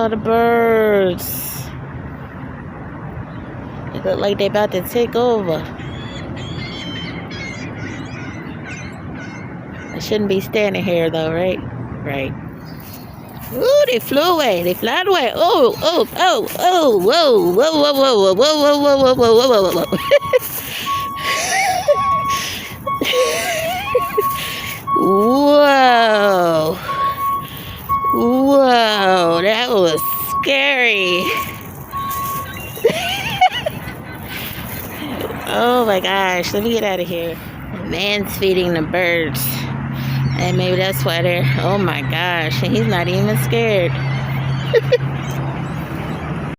all the birds. It look like they about to take over. I shouldn't be standing here though, right? Right. Ooh, they flew away. They flew away. Oh, oh, oh, oh, whoa, whoa, whoa, whoa, whoa, whoa, whoa, whoa, whoa, whoa, whoa, whoa. Whoa. Whoa, that was scary. Oh my gosh, let me get out of here. The man's feeding the birds. And maybe that's why they're, oh my gosh, and he's not even scared.